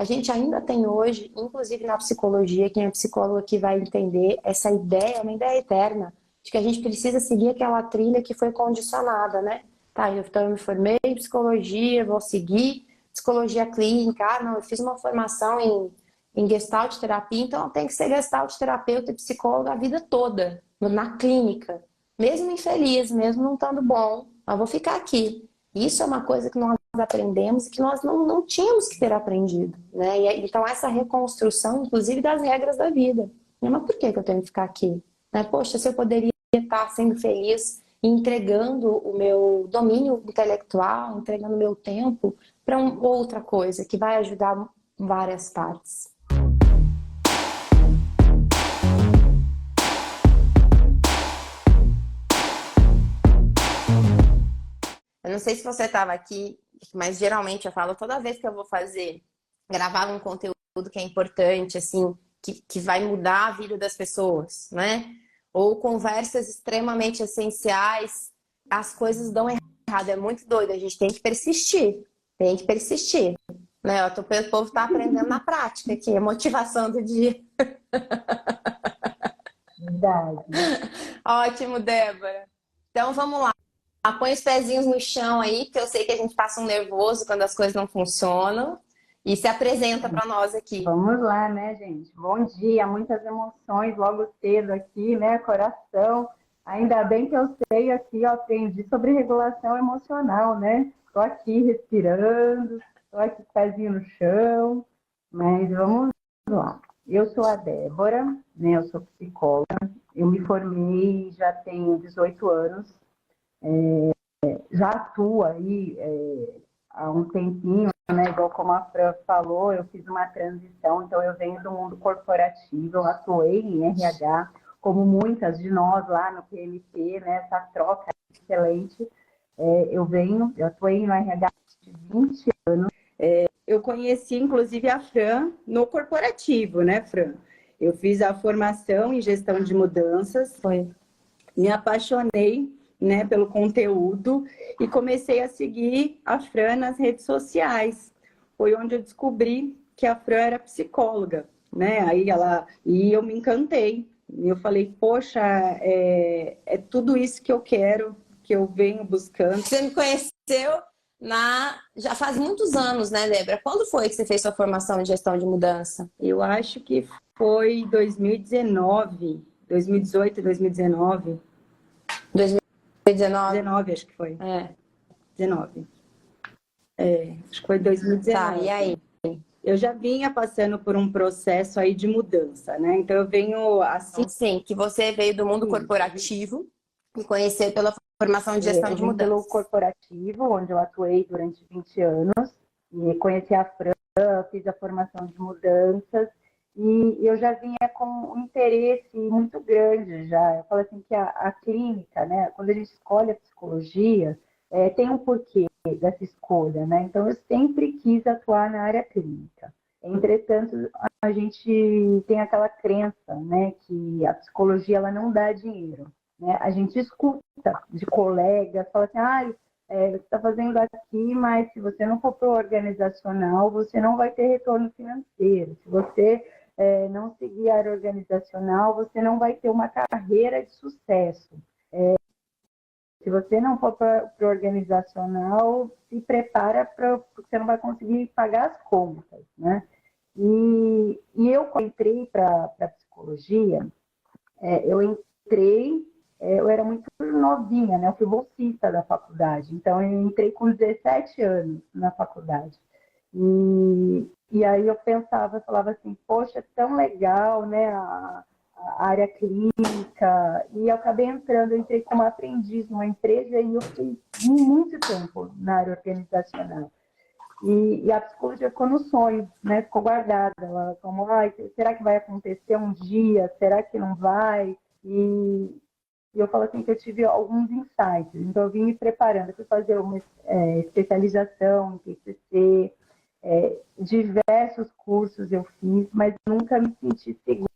A gente ainda tem hoje, inclusive na psicologia, quem é psicólogo aqui vai entender essa ideia, uma ideia eterna, de que a gente precisa seguir aquela trilha que foi condicionada, né? Tá, então eu me formei em psicologia, vou seguir psicologia clínica. Ah, não, eu fiz uma formação em Gestalt terapia, então eu tenho que ser Gestalt terapeuta e psicóloga a vida toda, na clínica. Mesmo infeliz, mesmo não estando bom, eu vou ficar aqui. Isso é uma coisa que nós aprendemos e que nós não tínhamos que ter aprendido, né? Então essa reconstrução, inclusive das regras da vida. Mas por que eu tenho que ficar aqui? Né? Poxa, se eu poderia estar sendo feliz e entregando o meu domínio intelectual, entregando o meu tempo para outra coisa que vai ajudar várias partes. Eu não sei se você estava aqui, mas geralmente eu falo toda vez que eu vou gravar um conteúdo que é importante, assim, que vai mudar a vida das pessoas, né? Ou conversas extremamente essenciais, as coisas dão errado. É muito doido, a gente tem que persistir. Né? O povo está aprendendo na prática aqui, a motivação do dia. Verdade. Ótimo, Débora. Então vamos lá. Põe os pezinhos no chão aí, porque eu sei que a gente passa um nervoso quando as coisas não funcionam. E se apresenta para nós aqui. Vamos lá, né, gente? Bom dia, muitas emoções logo cedo aqui, né? Coração. Ainda bem que eu sei aqui, eu aprendi sobre regulação emocional, né? Estou aqui respirando, estou aqui com o pezinho no chão, mas vamos lá. Eu sou a Débora, né? Eu sou psicóloga. Eu me formei já tem 18 anos. Já atuo aí há um tempinho, né? Igual como a Fran falou, eu fiz uma transição, então eu venho do mundo corporativo, eu atuei em RH, como muitas de nós lá no PLP, né? Essa troca excelente. Eu atuei no RH de 20 anos. Eu conheci, inclusive, a Fran no corporativo, né, Fran? Eu fiz a formação em gestão de mudanças. Foi. Me apaixonei, né, pelo conteúdo e comecei a seguir a Fran nas redes sociais. Foi onde eu descobri que a Fran era psicóloga, né? E eu me encantei. E eu falei, poxa, é tudo isso que eu quero, que eu venho buscando. Você me conheceu já faz muitos anos, né, Débora? Quando foi que você fez sua formação em gestão de mudança? Eu acho que foi 2019, 2018, 2019. 2019? 19, acho que foi. É. 19. Acho que foi 2019. Tá, e aí? Eu já vinha passando por um processo aí de mudança, né? Então eu venho assim. Então, sim, que você veio do mundo corporativo e conheceu pela formação de gestão Eu de vim pelo mudança. corporativo, onde eu atuei durante 20 anos, e conheci a Fran, fiz a formação de mudanças, e eu já vinha com um interesse muito grande já. Eu falo assim que a clínica, né? Quando a gente escolhe a psicologia, tem um porquê dessa escolha, né? Então eu sempre quis atuar na área clínica. Entretanto, a gente tem aquela crença, né, que a psicologia ela não dá dinheiro, né? A gente escuta de colegas, fala assim, você está fazendo aqui, mas se você não for para o organizacional, você não vai ter retorno financeiro. Se você não seguir a área organizacional, você não vai ter uma carreira de sucesso. Se você não for para o organizacional, se prepara porque você não vai conseguir pagar as contas, né? E eu entrei para a psicologia, eu entrei, eu era muito novinha, né? Eu fui bolsista da faculdade, então eu entrei com 17 anos na faculdade. E aí eu pensava, eu falava assim, poxa, é tão legal, né? A área clínica, e eu acabei entrando, eu entrei como aprendiz numa empresa e eu fiquei muito tempo na área organizacional. E a psicologia ficou no sonho, né? Ficou guardada. Ela, como, será que vai acontecer um dia? Será que não vai? E eu falo assim que eu tive alguns insights. Então, eu vim me preparando. Eu fui fazer uma especialização em TCC, diversos cursos eu fiz, mas nunca me senti segura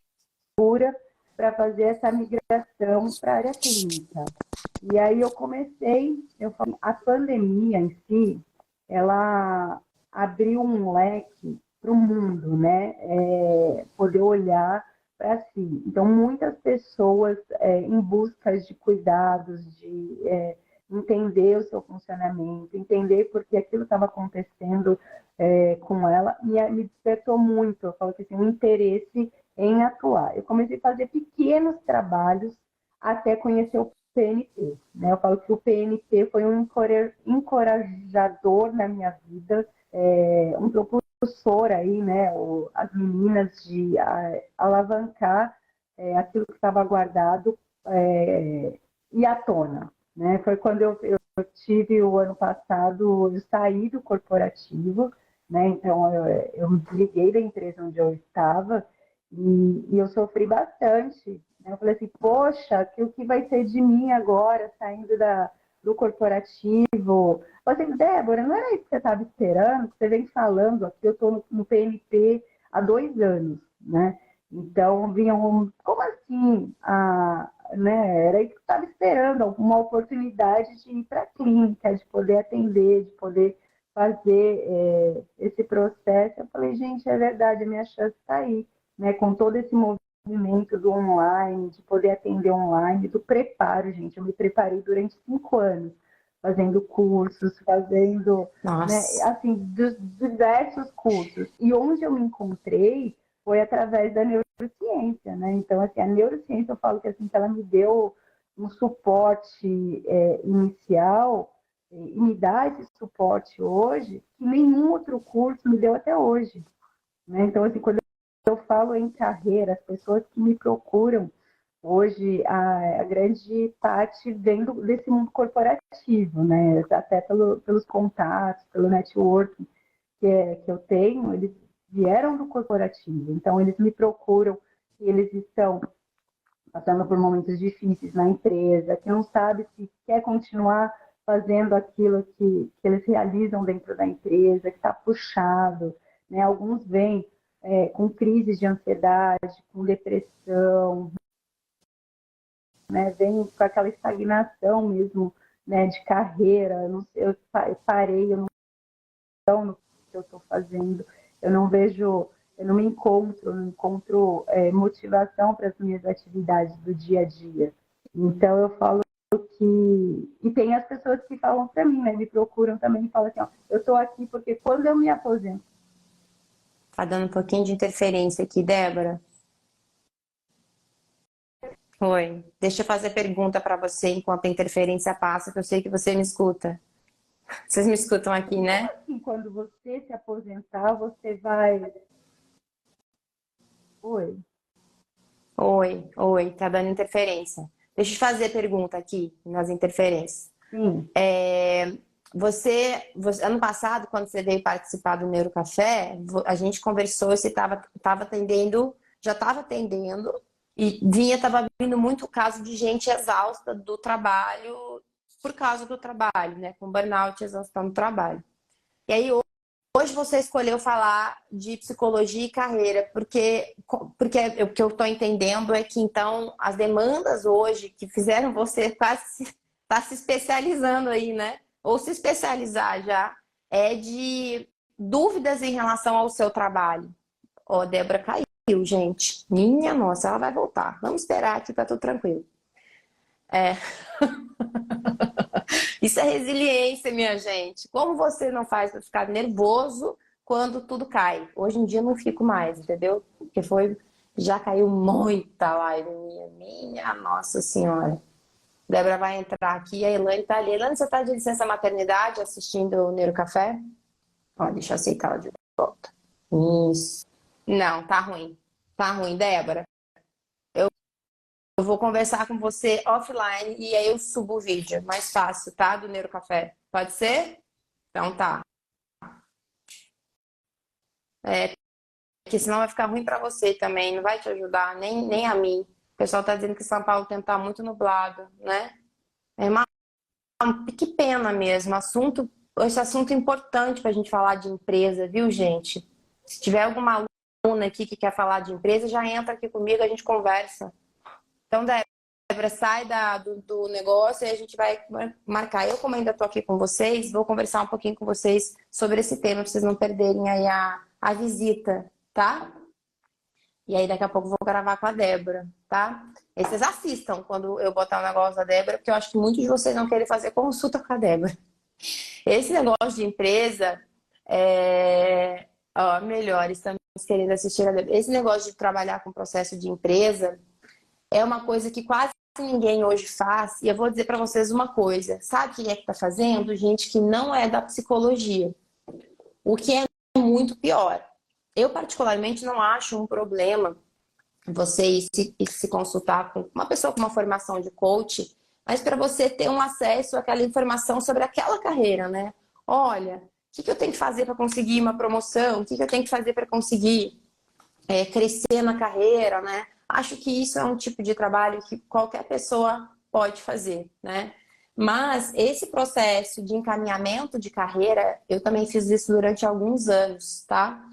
para fazer essa migração para a área clínica. E aí eu comecei, a pandemia em si, ela abriu um leque para o mundo, né? Poder olhar para si. Então, muitas pessoas em busca de cuidados, de entender o seu funcionamento, entender por que aquilo estava acontecendo com ela, e me despertou muito, eu falo que assim, um interesse em atuar. Eu comecei a fazer pequenos trabalhos até conhecer o PNP. Né? Eu falo que o PNP foi um encorajador na minha vida, um propulsor aí, né? As meninas de alavancar aquilo que estava guardado ir à tona. Né? Foi quando eu tive o ano passado, eu saí do corporativo, né? Então eu me desliguei da empresa onde eu estava e eu sofri bastante. Né? Eu falei assim, poxa, o que vai ser de mim agora, saindo do corporativo? Eu falei assim, Débora, não era isso que você estava esperando? Que você vem falando aqui, eu estou no PNP há 2 anos, né? Então, vinham, como assim? Né? Era isso que eu estava esperando, uma oportunidade de ir para a clínica, de poder atender, de poder fazer esse processo. Eu falei, gente, é verdade, a minha chance está aí, né? Com todo esse movimento do online, de poder atender online, do preparo, gente. Eu me preparei durante 5 anos, fazendo cursos, fazendo, né, Nossa. assim, diversos cursos. E onde eu me encontrei foi através da neurociência, né? Então, assim, a neurociência, eu falo que assim, que ela me deu um suporte inicial e me dá esse suporte hoje que nenhum outro curso me deu até hoje, né? Então, assim, quando eu falo em carreira, as pessoas que me procuram hoje, a grande parte vem desse mundo corporativo, né? Até pelos contatos, pelo networking que eu tenho, eles vieram do corporativo, então eles me procuram e eles estão passando por momentos difíceis na empresa, que não sabe se quer continuar fazendo aquilo que eles realizam dentro da empresa, que está puxado, né? Alguns vêm com crises de ansiedade, com depressão, né? Vêm com aquela estagnação mesmo, né? De carreira, eu, não sei, eu parei, eu no que eu estou fazendo, eu não vejo, eu não encontro motivação para as minhas atividades do dia a dia. Então eu falo e tem as pessoas que falam para mim, né, me procuram também e falam assim, ó, eu estou aqui porque quando eu me aposento, Tá dando um pouquinho de interferência aqui, Débora. Oi. Deixa eu fazer pergunta para você enquanto a interferência passa, que eu sei que você me escuta. Vocês me escutam aqui, como né? assim quando você se aposentar, você vai... Oi? Oi, oi, tá dando interferência. Deixa eu te fazer pergunta aqui nas interferências. Sim, É, ano passado, quando você veio participar do Neurocafé, a gente conversou, você tava atendendo, já estava atendendo, e estava vindo muito caso de gente exausta do trabalho, por causa do trabalho, né? Com burnout, exaustão do trabalho. E aí, hoje você escolheu falar de psicologia e carreira, porque o que eu estou entendendo é que, então, as demandas hoje que fizeram você quase tá se especializando aí, né? Ou se especializar já, é de dúvidas em relação ao seu trabalho. Ó, Débora caiu, gente. Minha nossa, ela vai voltar. Vamos esperar aqui, tá tudo tranquilo. É. Isso é resiliência, minha gente. Como você não faz para ficar nervoso quando tudo cai? Hoje em dia eu não fico mais, entendeu? Porque já caiu muita live minha. Minha Nossa Senhora. Débora vai entrar aqui, a Elaine tá ali. Elaine, você tá de licença maternidade assistindo o Neurocafé? Ó, deixa eu aceitar ela de volta. Isso. Não, tá ruim. Tá ruim, Débora. Eu vou conversar com você offline e aí eu subo o vídeo. Mais fácil, tá? Do Neurocafé. Pode ser? Então tá. É, porque senão vai ficar ruim pra você também. Não vai te ajudar, nem a mim. O pessoal tá dizendo que São Paulo tem que estar muito nublado, né? É que pena mesmo. Esse assunto é importante pra gente falar de empresa, viu, gente? Se tiver alguma aluna aqui que quer falar de empresa, já entra aqui comigo, a gente conversa. Então, Débora, sai do negócio e a gente vai marcar. Eu, como ainda estou aqui com vocês, vou conversar um pouquinho com vocês sobre esse tema, para vocês não perderem aí a visita, tá? E aí daqui a pouco eu vou gravar com a Débora, tá? E vocês assistam quando eu botar o negócio da Débora, porque eu acho que muitos de vocês não querem fazer consulta com a Débora. Esse negócio de empresa é... Ó, melhor, estamos querendo assistir a Débora. Esse negócio de trabalhar com processo de empresa é uma coisa que quase ninguém hoje faz. E eu vou dizer para vocês uma coisa. Sabe quem é que está fazendo? Gente que não é da psicologia. O que é muito pior. Eu, particularmente, não acho um problema você ir se consultar com uma pessoa com uma formação de coach, mas para você ter um acesso àquela informação sobre aquela carreira, né? Olha, o que eu tenho que fazer para conseguir uma promoção? O que eu tenho que fazer para conseguir crescer na carreira, né? Acho que isso é um tipo de trabalho que qualquer pessoa pode fazer, né? Mas esse processo de encaminhamento de carreira, eu também fiz isso durante alguns anos, tá?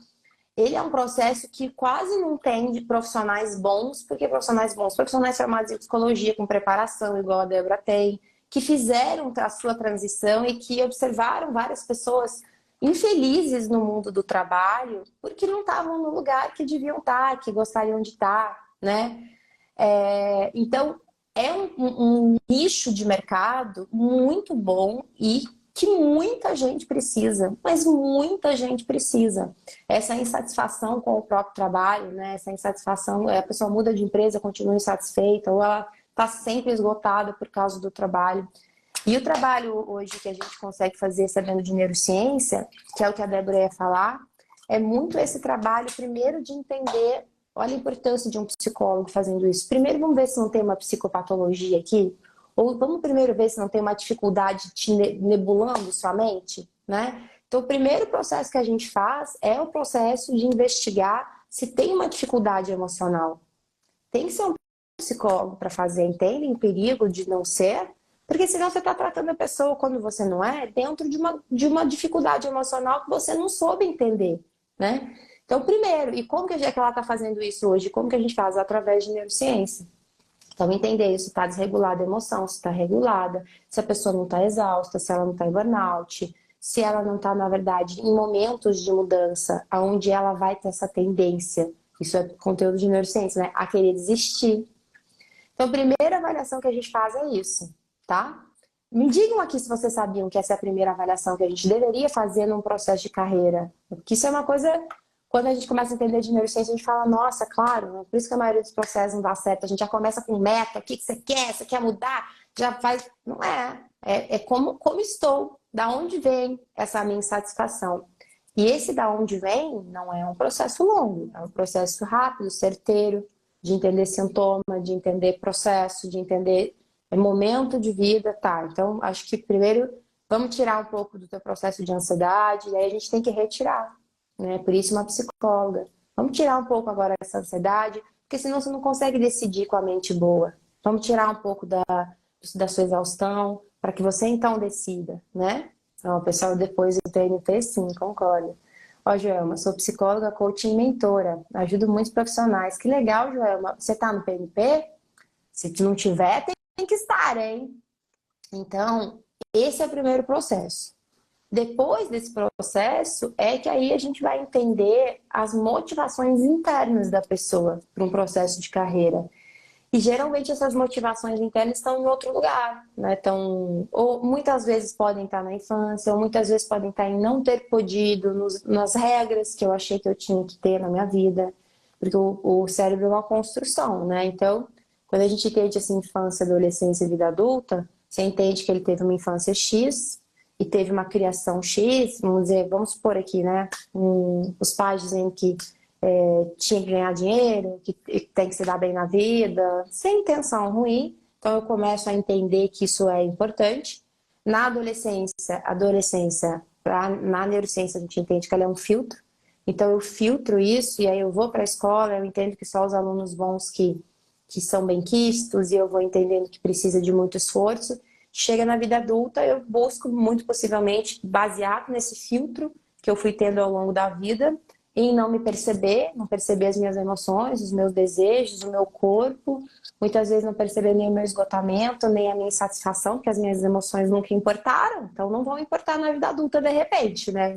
Ele é um processo que quase não tem de profissionais bons, porque profissionais bons, profissionais formados em psicologia, com preparação, igual a Débora tem, que fizeram a sua transição e que observaram várias pessoas infelizes no mundo do trabalho, porque não estavam no lugar que deviam estar, que gostariam de estar, né? Então, é um nicho de mercado muito bom e que muita gente precisa, mas muita gente precisa. Essa insatisfação com o próprio trabalho, né? Essa insatisfação, a pessoa muda de empresa, continua insatisfeita, ou ela está sempre esgotada por causa do trabalho. E o trabalho hoje que a gente consegue fazer sabendo de neurociência, que é o que a Débora ia falar, é muito esse trabalho, primeiro, de entender, olha a importância de um psicólogo fazendo isso. Primeiro, vamos ver se não tem uma psicopatologia aqui, ou vamos primeiro ver se não tem uma dificuldade te nebulando sua mente, né? Então, o primeiro processo que a gente faz é o processo de investigar se tem uma dificuldade emocional. Tem que ser um psicólogo para fazer, entende? Em perigo de não ser, porque senão você está tratando a pessoa quando você não é, dentro de uma dificuldade emocional que você não soube entender, né? Então, primeiro, e como que ela está fazendo isso hoje? Como que a gente faz? Através de neurociência. Então, entender se está desregulada a emoção, se está regulada, se a pessoa não está exausta, se ela não está em burnout, se ela não está, na verdade, em momentos de mudança, onde ela vai ter essa tendência, isso é conteúdo de neurociência, né? A querer desistir. Então, a primeira avaliação que a gente faz é isso, tá? Me digam aqui se vocês sabiam que essa é a primeira avaliação que a gente deveria fazer num processo de carreira. Porque isso é uma coisa, quando a gente começa a entender de neurociência, a gente fala, nossa, claro, né? Por isso que a maioria dos processos não dá certo. A gente já começa com meta, o que você quer? Você quer mudar? Já faz. Não é. É como estou, da onde vem essa minha insatisfação. E esse da onde vem não é um processo longo, é um processo rápido, certeiro, de entender sintoma, de entender processo, de entender momento de vida, tá? Então, acho que primeiro vamos tirar um pouco do teu processo de ansiedade, e aí a gente tem que retirar, né? Por isso uma psicóloga. Vamos tirar um pouco agora essa ansiedade, porque senão você não consegue decidir com a mente boa. Vamos tirar um pouco da sua exaustão, para que você então decida, né? Então, o pessoal depois do TNT, sim, concorda. Ó, Joelma, sou psicóloga, coach e mentora. Ajudo muitos profissionais. Que legal, Joelma. Você tá no PNP? Se não tiver, tem que estar, hein? Então, esse é o primeiro processo. Depois desse processo, é que aí a gente vai entender as motivações internas da pessoa para um processo de carreira. E geralmente essas motivações internas estão em outro lugar, né? Então, ou muitas vezes podem estar na infância, ou muitas vezes podem estar em não ter podido nas regras que eu achei que eu tinha que ter na minha vida, porque o cérebro é uma construção, né? Então, quando a gente entende essa infância, adolescência e vida adulta, você entende que ele teve uma infância X e teve uma criação X, vamos dizer, vamos supor aqui, né? Os pais dizendo que tinha que ganhar dinheiro, que tem que se dar bem na vida, sem intenção ruim. Então eu começo a entender que isso é importante. Na adolescência, na neurociência a gente entende que ela é um filtro. Então eu filtro isso e aí eu vou para a escola, eu entendo que só os alunos bons que são benquistos e eu vou entendendo que precisa de muito esforço. Chega na vida adulta, eu busco muito possivelmente, baseado nesse filtro que eu fui tendo ao longo da vida, em não me perceber, não perceber as minhas emoções, os meus desejos, o meu corpo, muitas vezes não perceber nem o meu esgotamento, nem a minha insatisfação, porque as minhas emoções nunca importaram, então não vão importar na vida adulta de repente, né?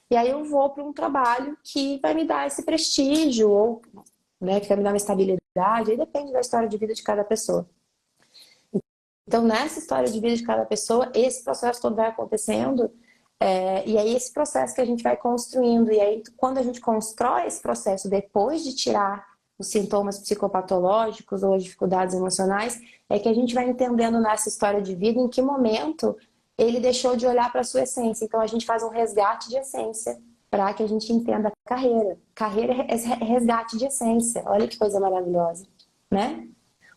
E aí eu vou para um trabalho que vai me dar esse prestígio, ou, né, que vai me dar uma estabilidade, aí depende da história de vida de cada pessoa. Então, nessa história de vida de cada pessoa, esse processo todo vai acontecendo, e aí esse processo que a gente vai construindo, e aí quando a gente constrói esse processo depois de tirar os sintomas psicopatológicos ou as dificuldades emocionais, é que a gente vai entendendo nessa história de vida em que momento ele deixou de olhar para a sua essência. Então a gente faz um resgate de essência para que a gente entenda a carreira. Carreira é resgate de essência. Olha que coisa maravilhosa, né?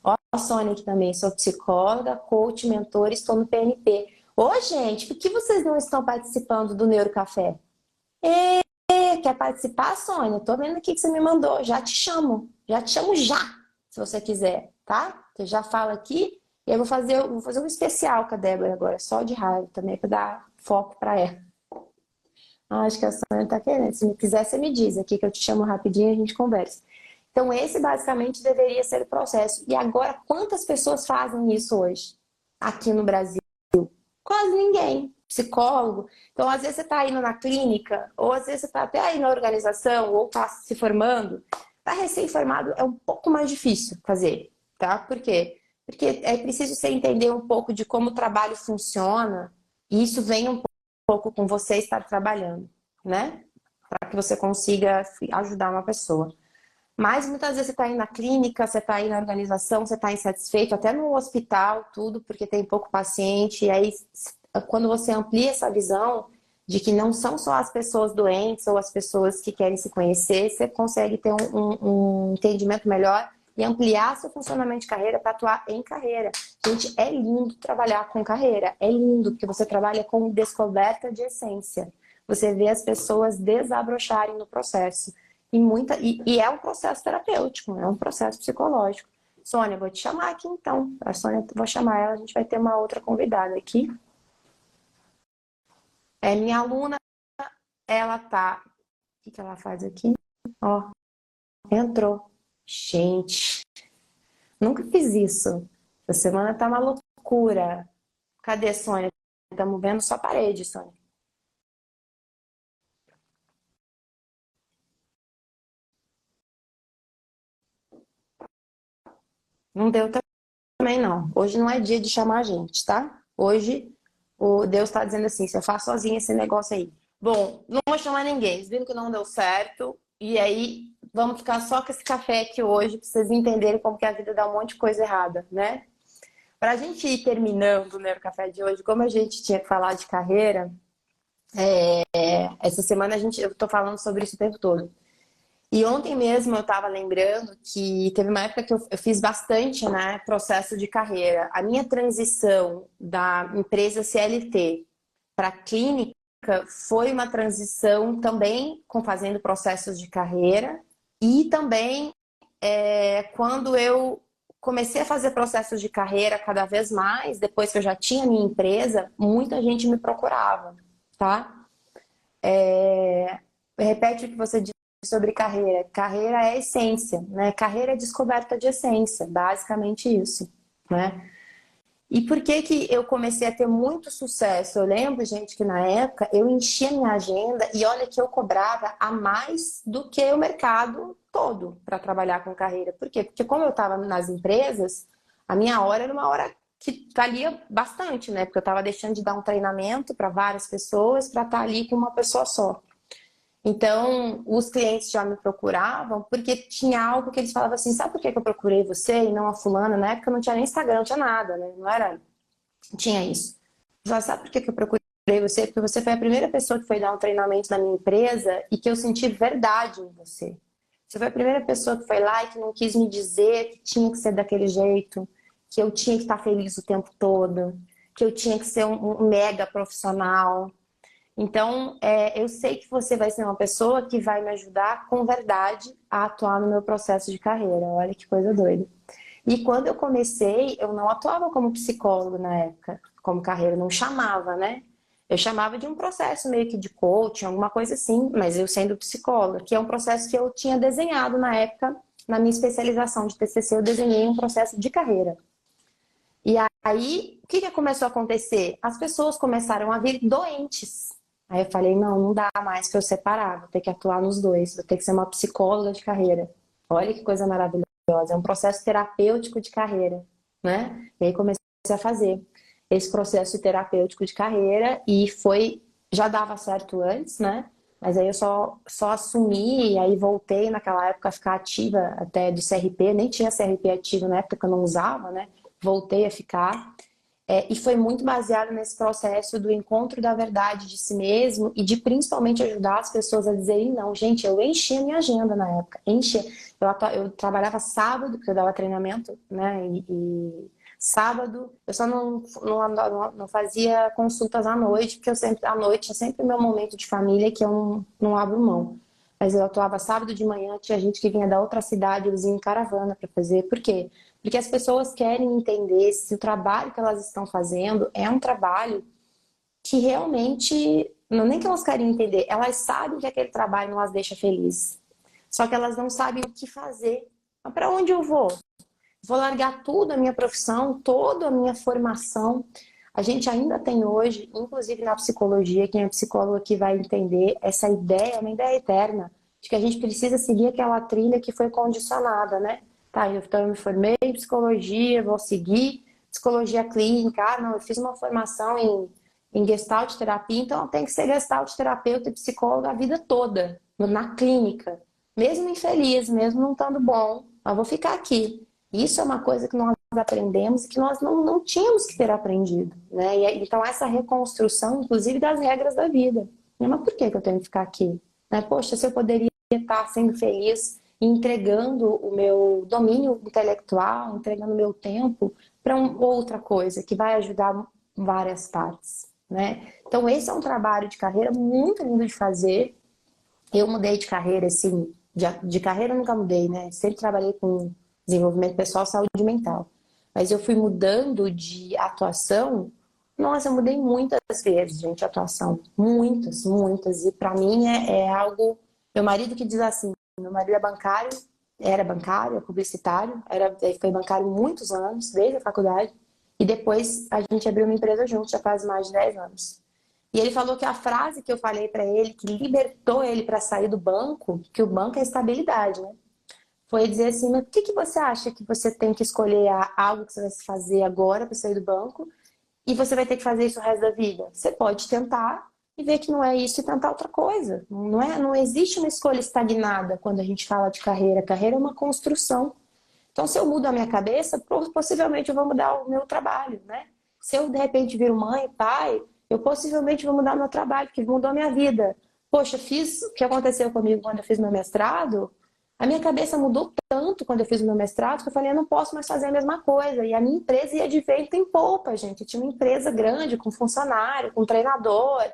Ó, a Sônia aqui também, sou psicóloga, coach, mentor, estou no PNP. Ô, gente, por que vocês não estão participando do Neurocafé? Quer participar, Sônia? Tô vendo aqui que você me mandou. Já te chamo. Já te chamo já, se você quiser, tá? Você já fala aqui. E eu vou fazer um especial com a Débora agora, só de raiva também, para dar foco para ela. Acho que a Sônia tá querendo. Se me quiser, você me diz aqui que eu te chamo rapidinho e a gente conversa. Então, esse basicamente deveria ser o processo. E agora, quantas pessoas fazem isso hoje? Aqui no Brasil? Quase ninguém. Psicólogo. Então, às vezes você está indo na clínica, ou às vezes você está até aí na organização, ou está se formando. Está recém-formado, é um pouco mais difícil fazer, tá? Por quê? Porque é preciso você entender um pouco de como o trabalho funciona, e isso vem um pouco com você estar trabalhando, né? Para que você consiga ajudar uma pessoa. Mas muitas vezes você está aí na clínica, você está aí na organização, você está insatisfeito, até no hospital, tudo, porque tem pouco paciente. E aí, quando você amplia essa visão de que não são só as pessoas doentes ou as pessoas que querem se conhecer, você consegue ter um entendimento melhor e ampliar seu funcionamento de carreira para atuar em carreira. Gente, é lindo trabalhar com carreira. É lindo, porque você trabalha com descoberta de essência. Você vê as pessoas desabrocharem no processo. E é um processo terapêutico, é um processo psicológico. Sônia, vou te chamar aqui então. A Sônia, vou chamar ela, a gente vai ter uma outra convidada aqui. É minha aluna, ela tá. O que ela faz aqui? Ó, entrou. Gente, nunca fiz isso. Essa semana tá uma loucura. Cadê, Sônia? Estamos vendo só a parede, Sônia. Não deu também, não. Hoje não é dia de chamar a gente, tá? Hoje o Deus está dizendo assim: você faz sozinha esse negócio aí. Bom, não vou chamar ninguém. Eles viram que não deu certo. E aí, vamos ficar só com esse café aqui hoje, para vocês entenderem como que a vida dá um monte de coisa errada, né? Para a gente ir terminando o Neurocafé de hoje, como a gente tinha que falar de carreira, essa semana eu tô falando sobre isso o tempo todo. E ontem mesmo eu estava lembrando que teve uma época que eu fiz bastante, né, processo de carreira. A minha transição da empresa CLT para a clínica foi uma transição também com fazendo processos de carreira e também quando eu comecei a fazer processos de carreira cada vez mais, depois que eu já tinha minha empresa, muita gente me procurava, tá? Repete o que você disse sobre carreira. Carreira é essência, né? Carreira é descoberta de essência, basicamente isso, né? E por que que eu comecei a ter muito sucesso? Eu lembro, gente, que na época eu enchia minha agenda e olha que eu cobrava a mais do que o mercado todo para trabalhar com carreira. Por quê? Porque como eu estava nas empresas, a minha hora era uma hora que valia bastante, né? Porque eu estava deixando de dar um treinamento para várias pessoas para estar ali com uma pessoa só. Então, os clientes já me procuravam porque tinha algo que eles falavam assim: sabe por que eu procurei você e não a fulana? Na época não tinha nem Instagram, não tinha nada, né? Não tinha isso. Eu falava: sabe por que eu procurei você? Porque você foi a primeira pessoa que foi dar um treinamento na minha empresa e que eu senti verdade em você. Você foi a primeira pessoa que foi lá e que não quis me dizer que tinha que ser daquele jeito, que eu tinha que estar feliz o tempo todo, que eu tinha que ser um mega profissional. Então, eu sei que você vai ser uma pessoa que vai me ajudar com verdade a atuar no meu processo de carreira. Olha que coisa doida. E quando eu comecei, eu não atuava como psicólogo na época, como carreira, não chamava, né? Eu chamava de um processo meio que de coaching, alguma coisa assim, mas eu sendo psicóloga, que é um processo que eu tinha desenhado na época, na minha especialização de TCC, eu desenhei um processo de carreira. E aí, o que começou a acontecer? As pessoas começaram a vir doentes. Aí eu falei, não, não dá mais para eu separar, vou ter que atuar nos dois, vou ter que ser uma psicóloga de carreira. Olha que coisa maravilhosa, é um processo terapêutico de carreira, né? E aí comecei a fazer esse processo terapêutico de carreira e foi, já dava certo antes, né? Mas aí eu só assumi e aí voltei naquela época a ficar ativa até do CRP, nem tinha CRP ativo na época que eu não usava, né? Voltei a ficar. E foi muito baseado nesse processo do encontro da verdade de si mesmo e de principalmente ajudar as pessoas a dizerem não. Gente, eu enchia minha agenda na época, enchia. Eu trabalhava sábado, porque eu dava treinamento, né? E sábado eu só não fazia consultas à noite, porque à noite é sempre o meu momento de família que eu não abro mão. Mas eu atuava sábado de manhã, tinha gente que vinha da outra cidade, eu vinha em caravana para fazer. Por quê? Porque as pessoas querem entender se o trabalho que elas estão fazendo é um trabalho que realmente, não nem que elas querem entender, elas sabem que aquele trabalho não as deixa felizes. Só que elas não sabem o que fazer. Mas para onde eu vou? Vou largar tudo, a minha profissão, toda a minha formação. A gente ainda tem hoje, inclusive na psicologia, quem é psicólogo aqui vai entender essa ideia, uma ideia eterna, de que a gente precisa seguir aquela trilha que foi condicionada, né? Tá, então eu me formei em psicologia, vou seguir psicologia clínica. Ah, não, eu fiz uma formação em Gestalt terapia, então eu tenho que ser Gestalt terapeuta e psicóloga a vida toda, na clínica. Mesmo infeliz, mesmo não estando bom, mas vou ficar aqui. Isso é uma coisa que nós aprendemos e que nós não tínhamos que ter aprendido, né? Então, essa reconstrução, inclusive, das regras da vida. Mas por que eu tenho que ficar aqui? Né? Poxa, se eu poderia estar sendo feliz e entregando o meu domínio intelectual, entregando o meu tempo para outra coisa que vai ajudar várias partes, né? Então, esse é um trabalho de carreira muito lindo de fazer. Eu mudei de carreira, assim, de carreira eu nunca mudei, né? Sempre trabalhei com desenvolvimento pessoal, saúde mental. Mas eu fui mudando de atuação. Nossa, eu mudei muitas vezes, gente, de atuação. Muitas, muitas. E para mim é algo. Meu marido que diz assim: meu marido é bancário, era bancário, é publicitário, foi bancário muitos anos, desde a faculdade. E depois a gente abriu uma empresa juntos, já faz mais de 10 anos. E ele falou que a frase que eu falei para ele, que libertou ele para sair do banco, que o banco é estabilidade, né? Foi dizer assim, mas o que você acha que você tem que escolher algo que você vai fazer agora para sair do banco e você vai ter que fazer isso o resto da vida? Você pode tentar e ver que não é isso e tentar outra coisa. Não existe uma escolha estagnada quando a gente fala de carreira. Carreira é uma construção. Então, se eu mudo a minha cabeça, possivelmente eu vou mudar o meu trabalho, né? Se eu, de repente, viro mãe, pai, eu possivelmente vou mudar o meu trabalho, porque mudou a minha vida. Poxa, fiz o que aconteceu comigo quando eu fiz meu mestrado, a minha cabeça mudou tanto quando eu fiz o meu mestrado, que eu falei, eu não posso mais fazer a mesma coisa. E a minha empresa ia de vento em polpa, gente. Eu tinha uma empresa grande, com funcionário, com treinador.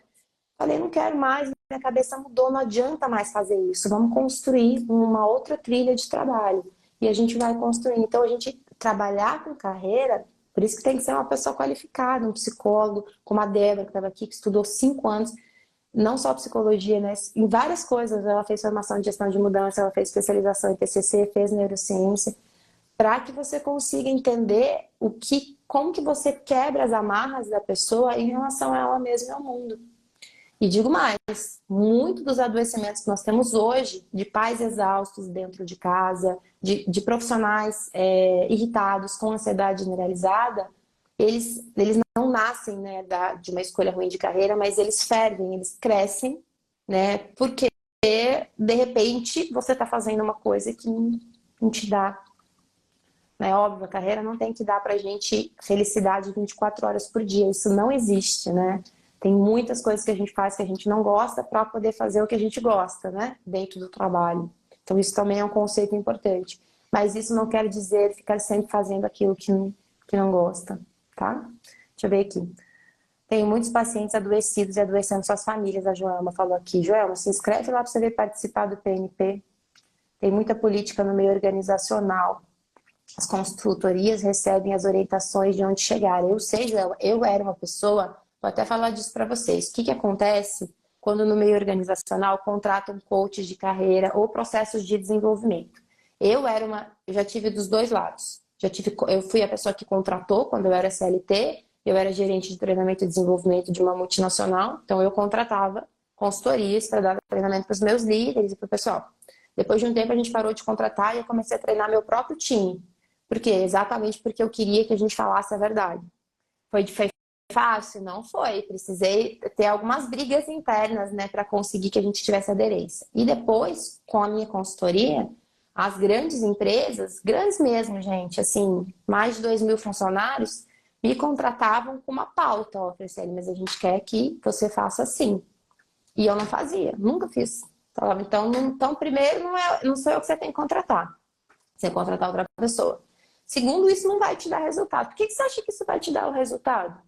Falei, não quero mais, minha cabeça mudou, não adianta mais fazer isso. Vamos construir uma outra trilha de trabalho. E a gente vai construir. Então, a gente trabalhar com carreira, por isso que tem que ser uma pessoa qualificada, um psicólogo, como a Débora, que estava aqui, que estudou 5 anos, não só psicologia, né? Em várias coisas. Ela fez formação de gestão de mudança, ela fez especialização em TCC, fez neurociência, para que você consiga entender como que você quebra as amarras da pessoa em relação a ela mesma e ao mundo. E digo mais, muitos dos adoecimentos que nós temos hoje, de pais exaustos dentro de casa, de profissionais irritados com ansiedade generalizada, eles não nascem, né, de uma escolha ruim de carreira, mas eles fervem, eles crescem, né, porque de repente você está fazendo uma coisa que não te dá. É óbvio, a carreira não tem que dar pra gente felicidade 24 horas por dia, isso não existe, né? Tem muitas coisas que a gente faz que a gente não gosta para poder fazer o que a gente gosta, né? Dentro do trabalho. Então isso também é um conceito importante. Mas isso não quer dizer ficar sempre fazendo aquilo que não gosta, tá? Deixa eu ver aqui. Tenho muitos pacientes adoecidos e adoecendo suas famílias, a Joelma falou aqui. Joelma, se inscreve lá para você ver participar do PNP. Tem muita política no meio organizacional. As consultorias recebem as orientações de onde chegar. Eu sei, eu era uma pessoa, vou até falar disso para vocês. O que acontece quando no meio organizacional contratam coaches de carreira ou processos de desenvolvimento? Eu já tive dos dois lados. Eu fui a pessoa que contratou quando eu era CLT Eu era gerente de treinamento e desenvolvimento de uma multinacional, então eu contratava consultorias para dar treinamento para os meus líderes e para o pessoal. Depois de um tempo a gente parou de contratar e eu comecei a treinar meu próprio time. Por quê? Exatamente porque eu queria que a gente falasse a verdade. Foi fácil? Não foi. Precisei ter algumas brigas internas, né, para conseguir que a gente tivesse aderência. E depois, com a minha consultoria, as grandes empresas, grandes mesmo, gente, assim, mais de 2.000 funcionários, me contratavam com uma pauta, ó, Franciele, mas a gente quer que você faça assim. E eu não fazia, nunca fiz. Falava, então primeiro, não sou eu que você tem que contratar. Você tem que contratar outra pessoa. Segundo, isso não vai te dar resultado. Por que você acha que isso vai te dar o resultado?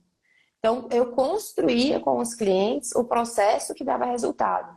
Então, eu construía com os clientes o processo que dava resultado.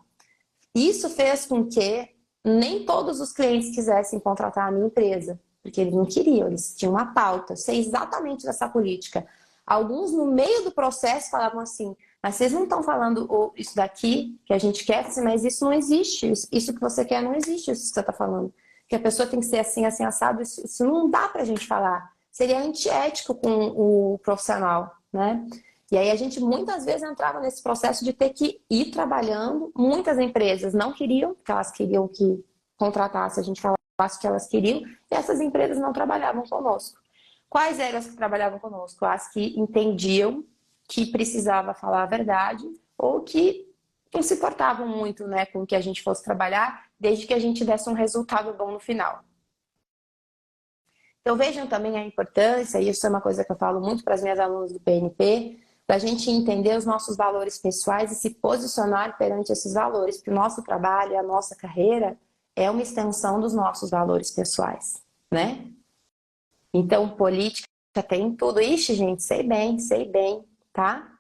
Isso fez com que nem todos os clientes quisessem contratar a minha empresa, porque eles não queriam, eles tinham uma pauta. Eu sei exatamente dessa política. Alguns, no meio do processo, falavam assim, mas vocês não estão falando isso daqui, que a gente quer, mas isso não existe. Isso que você quer não existe, isso que você está falando. Que a pessoa tem que ser assim, assim, assado, isso não dá para a gente falar. Seria antiético com o profissional, né? E aí a gente muitas vezes entrava nesse processo de ter que ir trabalhando. Muitas empresas não queriam, porque elas queriam que contratasse, a gente falasse o que elas queriam, e essas empresas não trabalhavam conosco. Quais eram as que trabalhavam conosco? As que entendiam que precisava falar a verdade ou que não se importavam muito, né, com que a gente fosse trabalhar, desde que a gente desse um resultado bom no final. Então vejam também a importância, e isso é uma coisa que eu falo muito para as minhas alunas do PNP, da gente entender os nossos valores pessoais e se posicionar perante esses valores, porque o nosso trabalho e a nossa carreira é uma extensão dos nossos valores pessoais, né? Então, política tem tudo. Ixi, gente, sei bem, tá?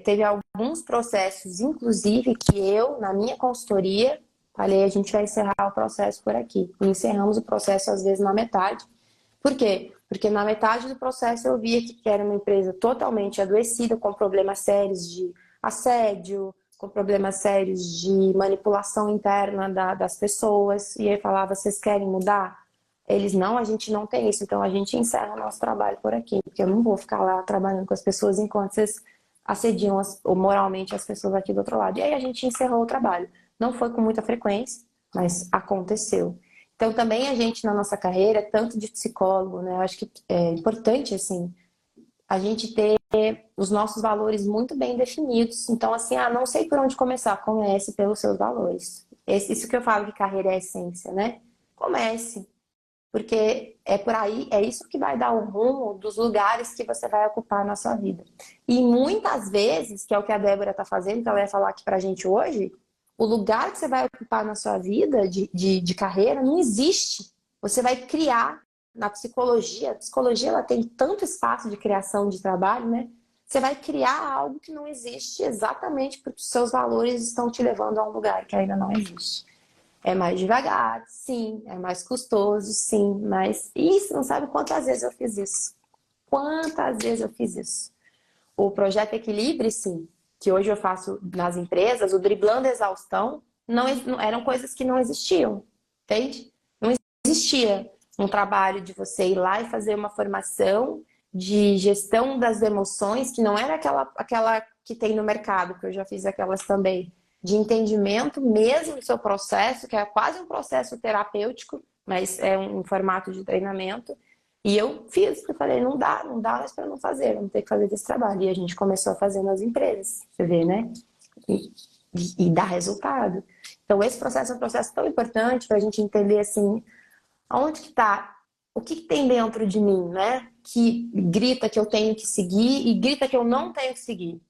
Teve alguns processos, inclusive, que eu, na minha consultoria, falei, a gente vai encerrar o processo por aqui. E encerramos o processo, às vezes, na metade. Por quê? Porque na metade do processo eu via que era uma empresa totalmente adoecida, com problemas sérios de assédio, com problemas sérios de manipulação interna das pessoas. E aí falava, vocês querem mudar? Eles, não, a gente não tem isso. Então a gente encerra o nosso trabalho por aqui. Porque eu não vou ficar lá trabalhando com as pessoas enquanto vocês assediam moralmente as pessoas aqui do outro lado. E aí a gente encerrou o trabalho. Não foi com muita frequência, mas aconteceu. Então, também a gente, na nossa carreira, tanto de psicólogo, né? Eu acho que é importante, assim, a gente ter os nossos valores muito bem definidos. Então, assim, não sei por onde começar. Comece pelos seus valores. Isso que eu falo que carreira é essência, né? Comece. Porque é por aí, é isso que vai dar o rumo dos lugares que você vai ocupar na sua vida. E muitas vezes, que é o que a Débora está fazendo, que ela vai falar aqui pra gente hoje, o lugar que você vai ocupar na sua vida de carreira não existe. Você vai criar na psicologia. A psicologia ela tem tanto espaço de criação de trabalho, né? Você vai criar algo que não existe exatamente porque os seus valores estão te levando a um lugar que ainda não existe. É mais devagar, sim. É mais custoso, sim. Mas isso, não sabe quantas vezes eu fiz isso. Quantas vezes eu fiz isso. O projeto Equilibre, sim, que hoje eu faço nas empresas, o driblando a exaustão, não eram coisas que não existiam, entende? Não existia um trabalho de você ir lá e fazer uma formação de gestão das emoções, que não era aquela que tem no mercado, que eu já fiz aquelas também, de entendimento mesmo do seu processo, que é quase um processo terapêutico, mas é um formato de treinamento. E eu fiz, porque eu falei, não dá mais para não fazer, vamos ter que fazer esse trabalho. E a gente começou a fazer nas empresas, você vê, né? E dá resultado. Então, esse processo é um processo tão importante para a gente entender, assim, aonde que está, o que tem dentro de mim, né? Que grita que eu tenho que seguir e grita que eu não tenho que seguir.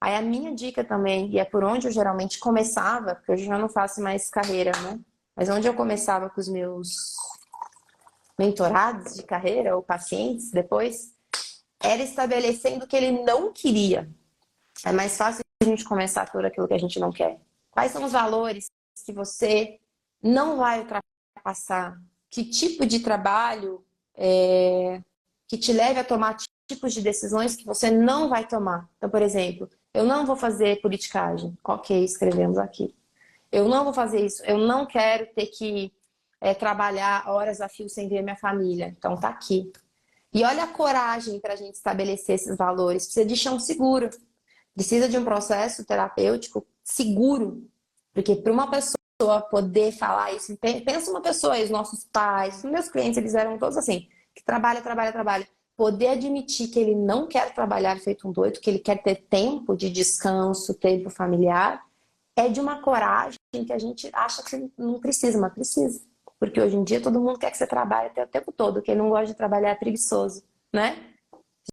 Aí a minha dica também, e é por onde eu geralmente começava, porque hoje eu já não faço mais carreira, né? Mas onde eu começava com os meus mentorados de carreira ou pacientes depois, era estabelecendo o que ele não queria. É mais fácil a gente começar por aquilo que a gente não quer. Quais são os valores que você não vai ultrapassar? Que tipo de trabalho que te leve a tomar tipos de decisões que você não vai tomar? Então, por exemplo, eu não vou fazer politicagem. Ok, escrevemos aqui. Eu não vou fazer isso. Eu não quero ter que trabalhar horas a fio sem ver minha família. Então, tá aqui. E olha a coragem para a gente estabelecer esses valores. Precisa de chão seguro, precisa de um processo terapêutico seguro. Porque para uma pessoa poder falar isso, pensa uma pessoa aí, os nossos pais, os meus clientes, eles eram todos assim, que trabalha, trabalha, trabalha. Poder admitir que ele não quer trabalhar feito um doido, que ele quer ter tempo de descanso, tempo familiar, é de uma coragem que a gente acha que não precisa, mas precisa. Porque hoje em dia todo mundo quer que você trabalhe até o tempo todo. Quem não gosta de trabalhar é preguiçoso, né?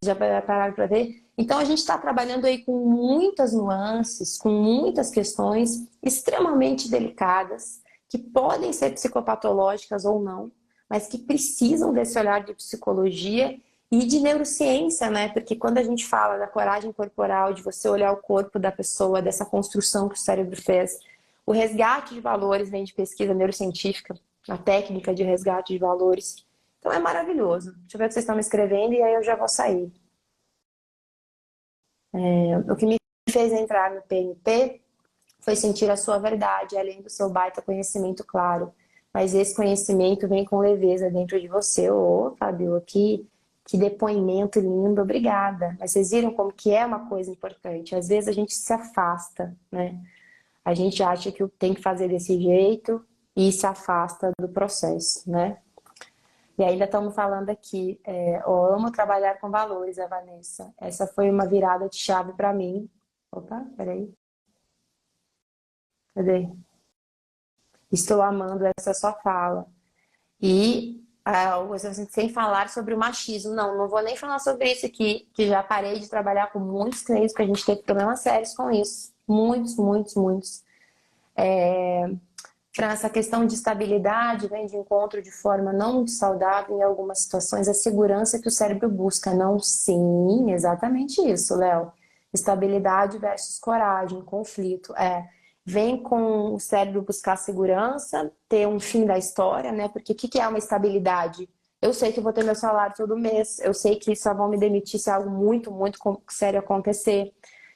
Já pararam para ver? Então a gente está trabalhando aí com muitas nuances, com muitas questões extremamente delicadas, que podem ser psicopatológicas ou não, mas que precisam desse olhar de psicologia e de neurociência, né? Porque quando a gente fala da coragem corporal, de você olhar o corpo da pessoa, dessa construção que o cérebro fez, o resgate de valores vem de pesquisa neurocientífica, a técnica de resgate de valores. Então é maravilhoso. Deixa eu ver o que vocês estão me escrevendo e aí eu já vou sair. O que me fez entrar no PNP foi sentir a sua verdade, além do seu baita conhecimento, claro. Mas esse conhecimento vem com leveza dentro de você. Ô, Fábio, que depoimento lindo, obrigada. Mas vocês viram como que é uma coisa importante. Às vezes a gente se afasta, né? A gente acha que tem que fazer desse jeito e se afasta do processo, né? E ainda estamos falando aqui, eu amo trabalhar com valores, a Vanessa. Essa foi uma virada de chave para mim. Opa, peraí, cadê? Estou amando essa sua fala. E sem falar sobre o machismo. Não, não vou nem falar sobre isso aqui, que já parei de trabalhar com muitos clientes, porque a gente teve problemas sérios com isso. Muitos, muitos, muitos. Para essa questão de estabilidade, vem de encontro de forma não muito saudável em algumas situações, a segurança que o cérebro busca. Não, sim, exatamente isso, Léo. Estabilidade versus coragem, conflito. Vem com o cérebro buscar segurança, ter um fim da história, né? Porque o que é uma estabilidade? Eu sei que eu vou ter meu salário todo mês, eu sei que só vão me demitir se algo muito, muito sério acontecer.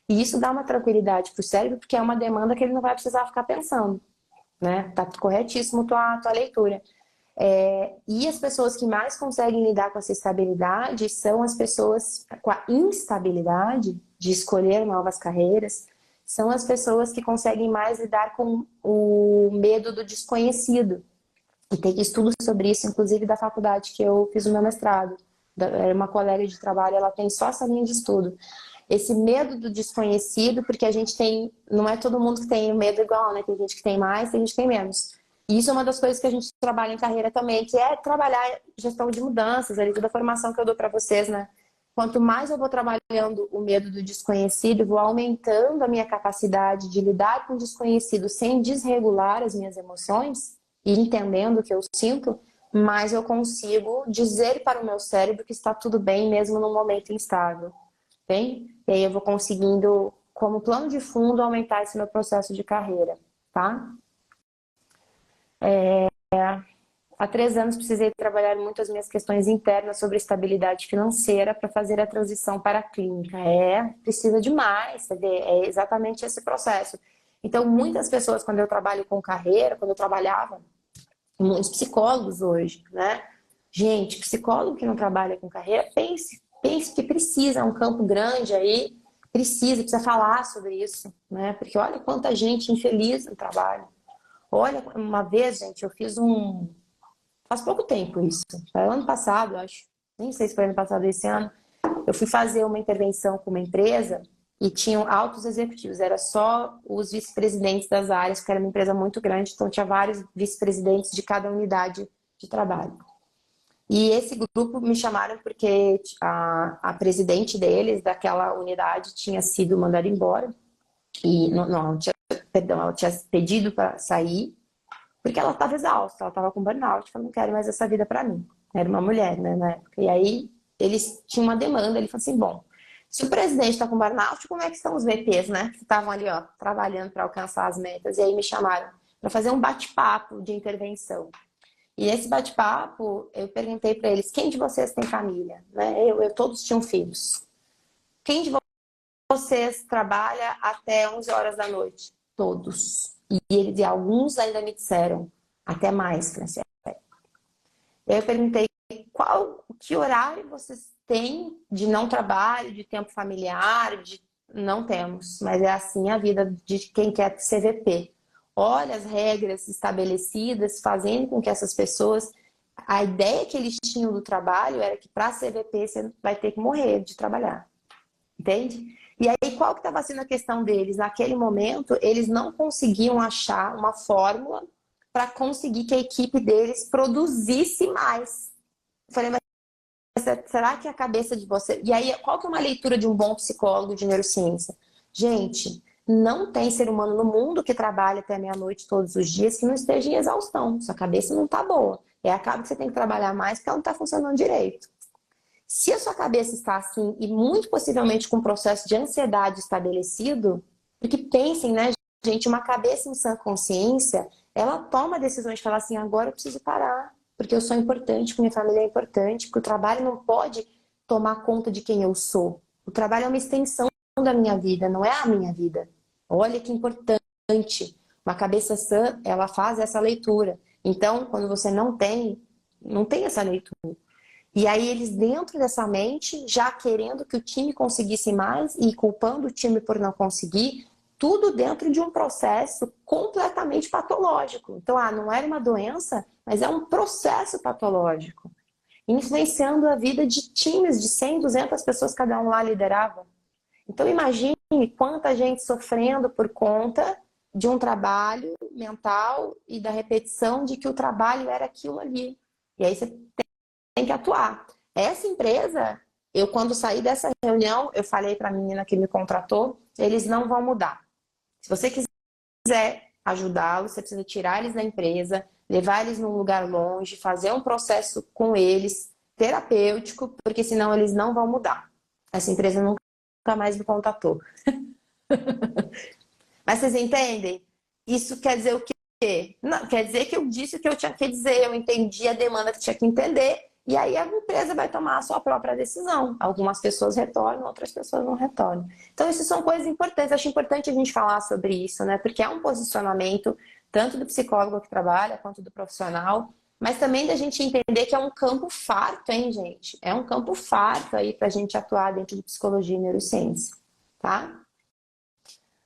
E isso dá uma tranquilidade para o cérebro, porque é uma demanda que ele não vai precisar ficar pensando, né? Tá corretíssimo tua leitura. E as pessoas que mais conseguem lidar com essa estabilidade são as pessoas com a instabilidade de escolher novas carreiras, são as pessoas que conseguem mais lidar com o medo do desconhecido. E tem estudos sobre isso, inclusive da faculdade que eu fiz o meu mestrado. Uma colega de trabalho, ela tem só essa linha de estudo. Esse medo do desconhecido, porque a gente tem, não é todo mundo que tem medo igual, né? Tem gente que tem mais, tem gente que tem menos. E isso é uma das coisas que a gente trabalha em carreira também, que é trabalhar gestão de mudanças, ali toda a formação que eu dou para vocês, né? Quanto mais eu vou trabalhando o medo do desconhecido, vou aumentando a minha capacidade de lidar com o desconhecido sem desregular as minhas emoções e entendendo o que eu sinto, mais eu consigo dizer para o meu cérebro que está tudo bem mesmo num momento instável. Bem? E aí eu vou conseguindo, como plano de fundo, aumentar esse meu processo de carreira, tá? Há 3 anos precisei trabalhar muito as minhas questões internas sobre estabilidade financeira para fazer a transição para a clínica. Precisa demais, você vê, é exatamente esse processo. Então, muitas pessoas, quando eu trabalho com carreira, quando eu trabalhava, muitos psicólogos hoje, né? Gente, psicólogo que não trabalha com carreira, pense que precisa, é um campo grande aí, precisa falar sobre isso, né? Porque olha quanta gente infeliz no trabalho. Olha, uma vez, gente, eu fiz faz pouco tempo isso, foi ano passado, eu acho, nem sei se foi ano passado ou esse ano, eu fui fazer uma intervenção com uma empresa e tinham altos executivos, era só os vice-presidentes das áreas, porque era uma empresa muito grande, então tinha vários vice-presidentes de cada unidade de trabalho. E esse grupo me chamaram porque a presidente deles, daquela unidade, tinha sido mandada embora. E não tinha, perdão, ela tinha pedido para sair, porque ela estava exausta, ela estava com burnout, falou, não quero mais essa vida para mim. Era uma mulher, né, na época. E aí eles tinham uma demanda, ele falou assim, bom, se o presidente está com burnout, como é que estão os VPs, né? Que estavam ali, ó, trabalhando para alcançar as metas. E aí me chamaram para fazer um bate-papo de intervenção. E esse bate-papo, eu perguntei para eles, quem de vocês tem família? Né? Todos tinham filhos. Quem de vocês trabalha até 11 horas da noite? Todos. E alguns ainda me disseram, até mais, Francesca. Eu perguntei que horário vocês têm de não trabalho, de tempo familiar, de... Não temos, mas é assim a vida de quem quer CVP. Olha as regras estabelecidas, fazendo com que essas pessoas... A ideia que eles tinham do trabalho era que para CVP você vai ter que morrer de trabalhar. Entende? E aí, qual que estava sendo a questão deles? Naquele momento, eles não conseguiam achar uma fórmula para conseguir que a equipe deles produzisse mais. Eu falei, mas será que a cabeça de você... E aí, qual que é uma leitura de um bom psicólogo de neurociência? Gente, não tem ser humano no mundo que trabalha até meia-noite todos os dias que não esteja em exaustão. Sua cabeça não está boa. E acaba que você tem que trabalhar mais porque ela não está funcionando direito. Se a sua cabeça está assim, e muito possivelmente com um processo de ansiedade estabelecido, porque pensem, né, gente, uma cabeça em sã consciência, ela toma decisões de falar assim, agora eu preciso parar, porque eu sou importante, porque minha família é importante, porque o trabalho não pode tomar conta de quem eu sou. O trabalho é uma extensão da minha vida, não é a minha vida. Olha que importante. Uma cabeça sã, ela faz essa leitura. Então, quando você não tem essa leitura. E aí eles dentro dessa mente, já querendo que o time conseguisse mais e culpando o time por não conseguir, tudo dentro de um processo completamente patológico. Então, não era uma doença, mas é um processo patológico, influenciando a vida de times de 100, 200 pessoas cada um lá liderava. Então, imagine quanta gente sofrendo por conta de um trabalho mental e da repetição de que o trabalho era aquilo ali. E aí você tem que atuar. Essa empresa, eu quando saí dessa reunião, eu falei para a menina que me contratou, eles não vão mudar. Se você quiser ajudá-los, você precisa tirar eles da empresa, levar eles num lugar longe, fazer um processo com eles, terapêutico, porque senão eles não vão mudar. Essa empresa nunca mais me contatou. Mas vocês entendem? Isso quer dizer o quê? Não, quer dizer que eu disse o que eu tinha que dizer, eu entendi a demanda que tinha que entender, e aí a empresa vai tomar a sua própria decisão. Algumas pessoas retornam, outras pessoas não retornam. Então, isso são coisas importantes. Acho importante a gente falar sobre isso, né? Porque é um posicionamento tanto do psicólogo que trabalha, quanto do profissional, mas também da gente entender que é um campo farto, hein, gente? É um campo farto aí pra gente atuar dentro de psicologia e neurociência, tá?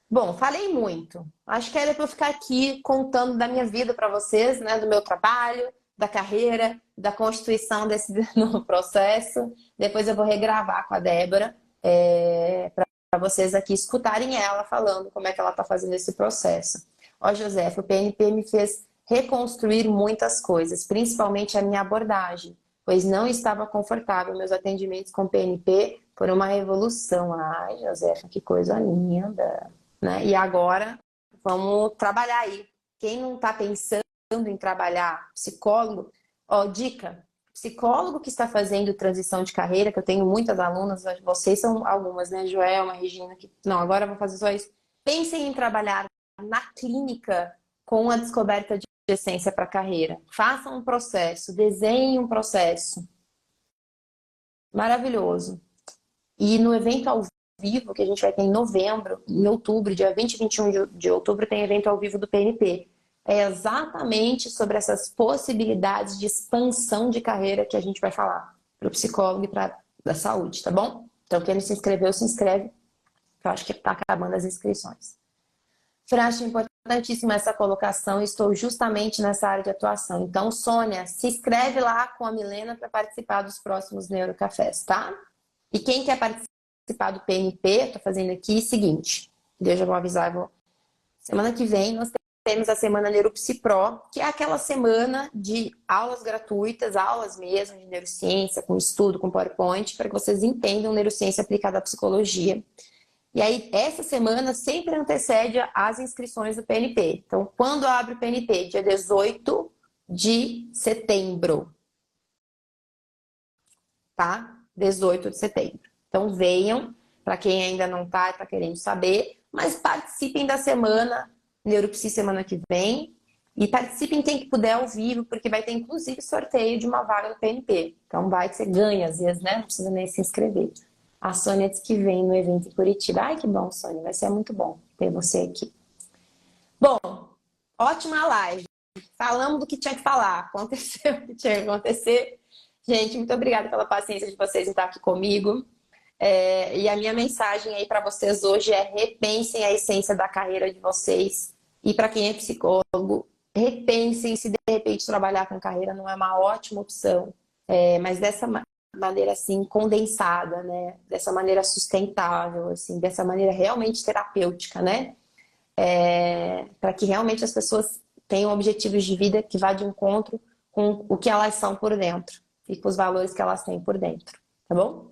Bom, falei muito. Acho que era para eu ficar aqui contando da minha vida para vocês, né? Do meu trabalho, da carreira, da constituição desse novo processo. Depois eu vou regravar com a Débora, para vocês aqui escutarem ela falando como é que ela está fazendo esse processo. Ó, Josefa, o PNP me fez reconstruir muitas coisas, principalmente a minha abordagem, pois não estava confortável. Meus atendimentos com PNP foram uma revolução. Ai, Josefa, que coisa linda! Né? E agora, vamos trabalhar aí. Quem não está pensando em trabalhar psicólogo, ó, dica, psicólogo que está fazendo transição de carreira, que eu tenho muitas alunas, vocês são algumas, né? Joelma, Regina, que não, agora eu vou fazer só isso. Pensem em trabalhar na clínica com a descoberta de essência para a carreira. Façam um processo, desenhem um processo. Maravilhoso. E no evento ao vivo, que a gente vai ter em novembro, em outubro, dia 20 e 21 de outubro, tem evento ao vivo do PNP. É exatamente sobre essas possibilidades de expansão de carreira que a gente vai falar para o psicólogo e para a saúde, tá bom? Então, quem não se inscreveu, se inscreve, que eu acho que está acabando as inscrições. Fran, acho importantíssima essa colocação, estou justamente nessa área de atuação. Então, Sônia, se inscreve lá com a Milena para participar dos próximos Neurocafés, tá? E quem quer participar do PNP, estou fazendo aqui o seguinte, eu já vou avisar, semana que vem nós temos a semana Neuropsi Pro, que é aquela semana de aulas gratuitas, aulas mesmo de neurociência, com estudo, com PowerPoint, para que vocês entendam neurociência aplicada à psicologia. E aí, essa semana sempre antecede as inscrições do PNP. Então, quando abre o PNP? Dia 18 de setembro. Tá? 18 de setembro. Então, venham, para quem ainda não está, está querendo saber, mas participem da semana Neuropsi semana que vem. E participem quem que puder ao vivo, porque vai ter inclusive sorteio de uma vaga do PNP. Então, vai que você ganha, às vezes, né? Não precisa nem se inscrever. A Sônia disse que vem no evento em Curitiba. Ai, que bom, Sônia. Vai ser muito bom ter você aqui. Bom, ótima live. Falamos do que tinha que falar. Aconteceu o que tinha que acontecer. Gente, muito obrigada pela paciência de vocês em estar aqui comigo. E a minha mensagem aí para vocês hoje é: repensem a essência da carreira de vocês. E para quem é psicólogo, repensem se de repente trabalhar com carreira não é uma ótima opção. Mas dessa maneira assim condensada, né? Dessa maneira sustentável, assim, dessa maneira realmente terapêutica, né? Para que realmente as pessoas tenham objetivos de vida que vá de encontro com o que elas são por dentro e com os valores que elas têm por dentro, tá bom?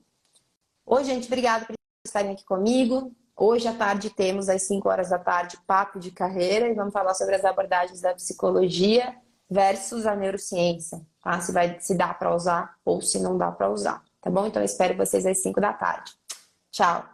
Oi, gente, obrigada por estarem aqui comigo. Hoje à tarde temos, às 5 horas da tarde, papo de carreira e vamos falar sobre as abordagens da psicologia versus a neurociência, tá? Se dá para usar ou se não dá para usar, tá bom? Então eu espero vocês às 5 da tarde. Tchau!